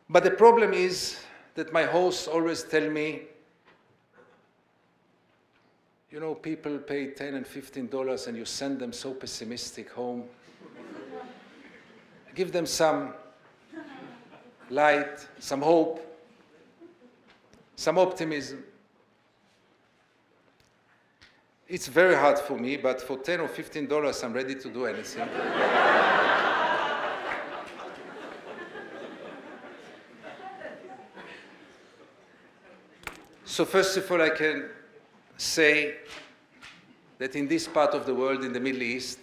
But the problem is that my hosts always tell me, you know, people pay $10 and $15 and you send them so pessimistic home. Give them some light, some hope, some optimism. It's very hard for me, but for $10 or $15, I'm ready to do anything. So first of all, I can say that in this part of the world, in the Middle East,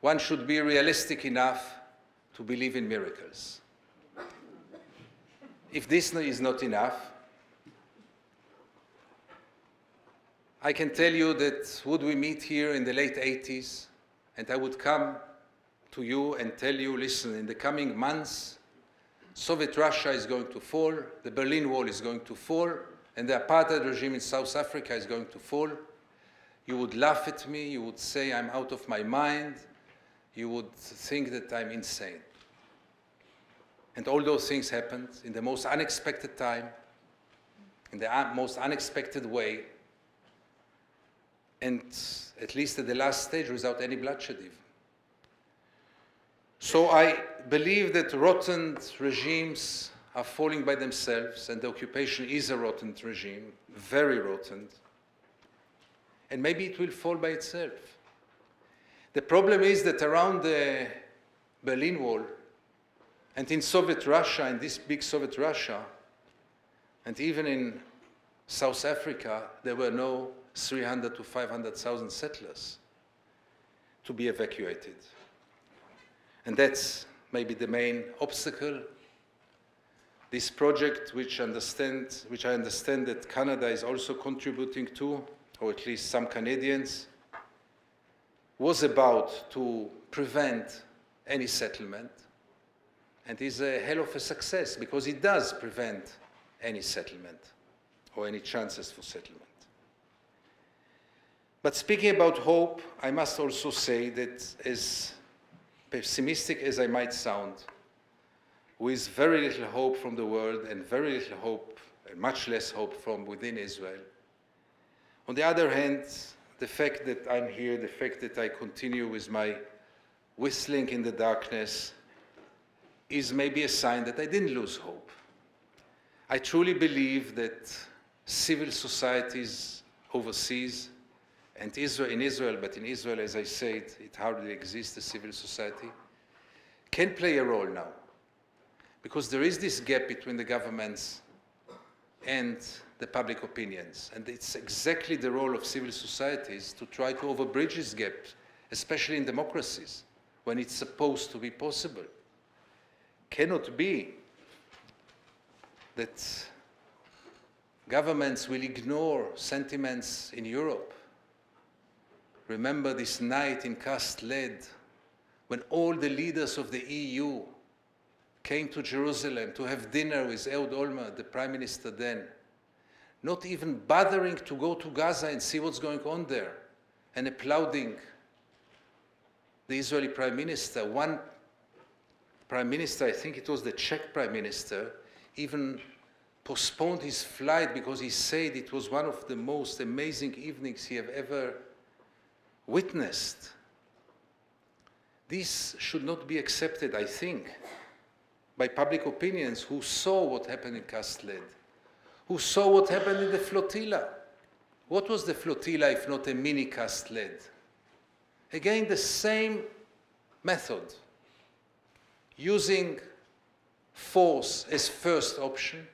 one should be realistic enough to believe in miracles. If this is not enough, I can tell you that would we meet here in the late 80s, and I would come to you and tell you, listen, in the coming months, Soviet Russia is going to fall, the Berlin Wall is going to fall, and the apartheid regime in South Africa is going to fall. You would laugh at me, you would say I'm out of my mind, you would think that I'm insane. And all those things happened in the most unexpected time, in the most unexpected way, and at least at the last stage without any bloodshed even. So I believe that rotten regimes are falling by themselves, and the occupation is a rotten regime, very rotten, and maybe it will fall by itself. The problem is that around the Berlin Wall, and in Soviet Russia, in this big Soviet Russia, and even in South Africa, there were no 300 to 500,000 settlers to be evacuated. And that's maybe the main obstacle. This project, which I understand that Canada is also contributing to, or at least some Canadians, was about to prevent any settlement, and is a hell of a success because it does prevent any settlement or any chances for settlement. But speaking about hope, I must also say that as pessimistic as I might sound, with very little hope from the world and very little hope, and much less hope from within Israel. On the other hand, the fact that I'm here, the fact that I continue with my whistling in the darkness is maybe a sign that I didn't lose hope. I truly believe that civil societies overseas, and in Israel, but in Israel, as I said, it hardly exists, a civil society, can play a role now. Because there is this gap between the governments and the public opinions. And it's exactly the role of civil societies to try to overbridge this gap, especially in democracies, when it's supposed to be possible. Cannot be that governments will ignore sentiments in Europe. Remember this night in Cast Lead, when all the leaders of the EU came to Jerusalem to have dinner with Ehud Olmert, the prime minister then, not even bothering to go to Gaza and see what's going on there, and applauding the Israeli prime minister. One prime minister, I think it was the Czech prime minister, even postponed his flight because he said it was one of the most amazing evenings he have ever witnessed. This should not be accepted, I think, by public opinions who saw what happened in Cast Lead, who saw what happened in the flotilla. What was the flotilla if not a mini Cast Lead? Again, the same method, using force as first option,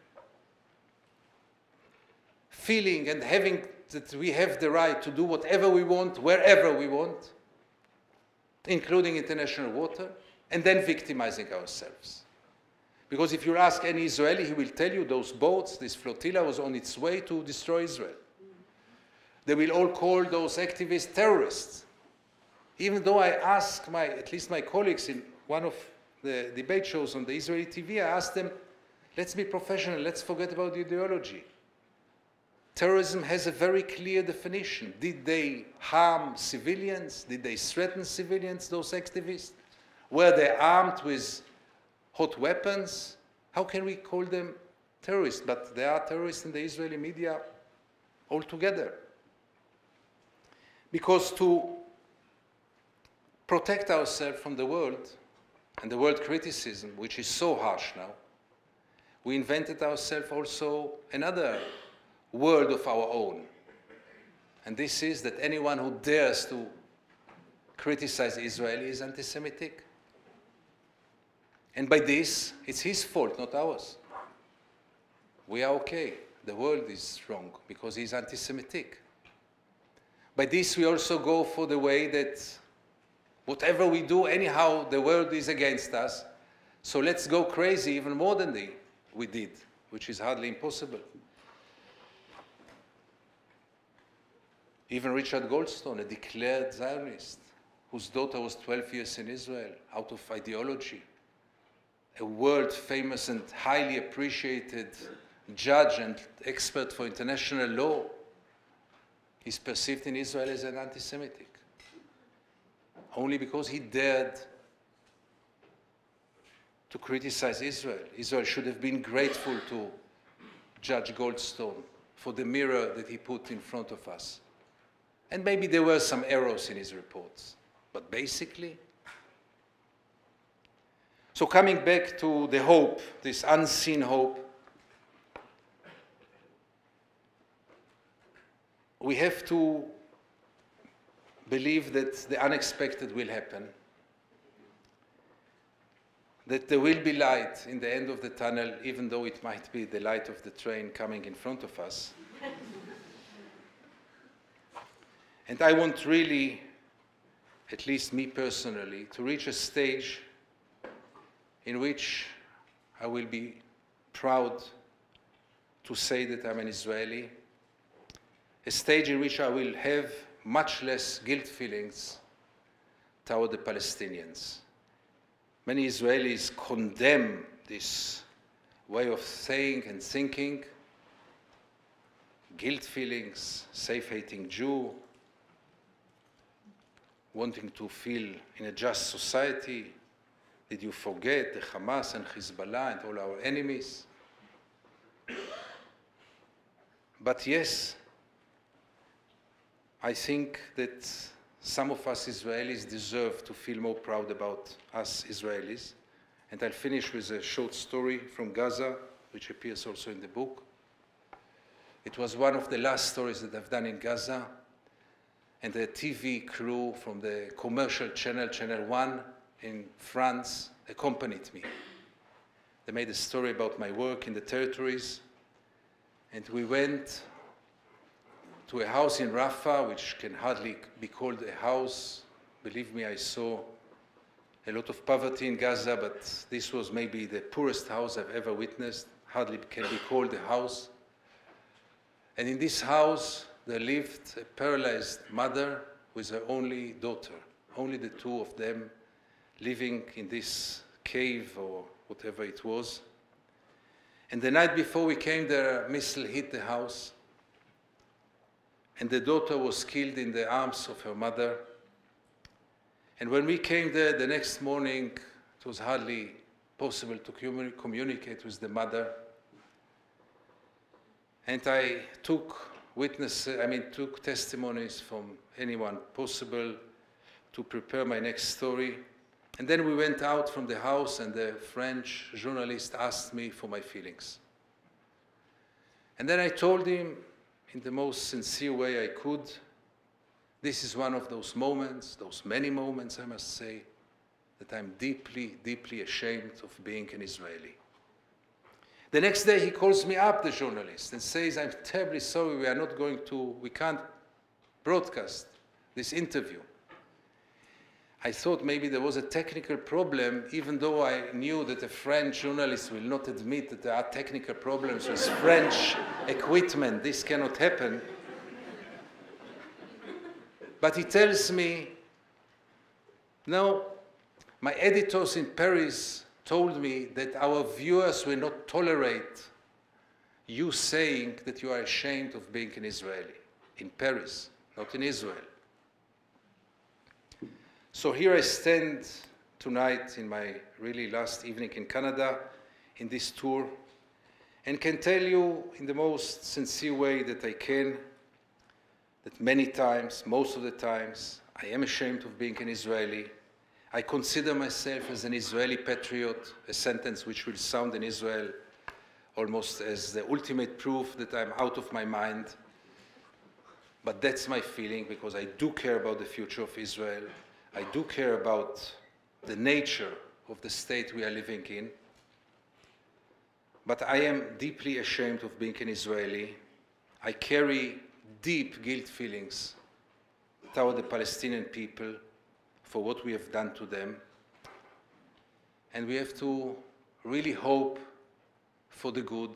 feeling and having that we have the right to do whatever we want, wherever we want, including international water, and then victimizing ourselves. Because if you ask any Israeli, he will tell you those boats, this flotilla was on its way to destroy Israel. They will all call those activists terrorists. Even though I ask at least my colleagues in one of the debate shows on the Israeli TV, I asked them, let's be professional, let's forget about the ideology. Terrorism has a very clear definition. Did they harm civilians? Did they threaten civilians, those activists? Were they armed with hot weapons, how can we call them terrorists? But they are terrorists in the Israeli media altogether. Because to protect ourselves from the world and the world criticism, which is so harsh now, we invented ourselves also another world of our own. And this is that anyone who dares to criticize Israel is anti-Semitic. And by this, it's his fault, not ours. We are okay. The world is wrong because he's anti-Semitic. By this, we also go for the way that whatever we do, anyhow, the world is against us. So let's go crazy even more than we did, which is hardly impossible. Even Richard Goldstone, a declared Zionist, whose daughter was 12 years in Israel, out of ideology, a world-famous and highly appreciated judge and expert for international law, is perceived in Israel as an anti-Semitic, only because he dared to criticize Israel. Israel should have been grateful to Judge Goldstone for the mirror that he put in front of us. And maybe there were some errors in his reports, but basically. So coming back to the hope, this unseen hope, we have to believe that the unexpected will happen, that there will be light in the end of the tunnel, even though it might be the light of the train coming in front of us. And I want really, at least me personally, to reach a stage in which I will be proud to say that I'm an Israeli, a stage in which I will have much less guilt feelings toward the Palestinians. Many Israelis condemn this way of saying and thinking, guilt feelings, safe-hating Jew, wanting to feel in a just society. Did you forget the Hamas and Hezbollah and all our enemies? But yes, I think that some of us Israelis deserve to feel more proud about us Israelis. And I'll finish with a short story from Gaza, which appears also in the book. It was one of the last stories that I've done in Gaza. And the TV crew from the commercial channel, Channel 1 in France, accompanied me. They made a story about my work in the territories. And we went to a house in Rafah, which can hardly be called a house. Believe me, I saw a lot of poverty in Gaza, but this was maybe the poorest house I've ever witnessed. Hardly can be called a house. And in this house, there lived a paralyzed mother with her only daughter, only the two of them living in this cave or whatever it was. And the night before we came there, a missile hit the house, and the daughter was killed in the arms of her mother. And when we came there the next morning, it was hardly possible to communicate with the mother. And I took testimonies from anyone possible to prepare my next story. And then we went out from the house, and the French journalist asked me for my feelings. And then I told him, in the most sincere way I could, this is one of those moments, those many moments, I must say, that I'm deeply, deeply ashamed of being an Israeli. The next day he calls me up, the journalist, and says, I'm terribly sorry, we can't broadcast this interview. I thought maybe there was a technical problem, even though I knew that a French journalist will not admit that there are technical problems with French equipment. This cannot happen. But he tells me, no, my editors in Paris told me that our viewers will not tolerate you saying that you are ashamed of being an Israeli in Paris, not in Israel. So here I stand tonight in my really last evening in Canada in this tour, and can tell you in the most sincere way that I can that many times, most of the times, I am ashamed of being an Israeli. I consider myself as an Israeli patriot, a sentence which will sound in Israel almost as the ultimate proof that I'm out of my mind. But that's my feeling, because I do care about the future of Israel. I do care about the nature of the state we are living in. But I am deeply ashamed of being an Israeli. I carry deep guilt feelings toward the Palestinian people for what we have done to them. And we have to really hope for the good.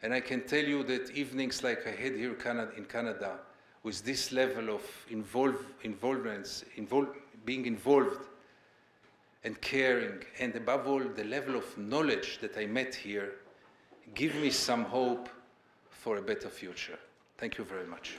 And I can tell you that evenings like I had here in Canada, with this level of being involved and caring, and above all, the level of knowledge that I met here, give me some hope for a better future. Thank you very much.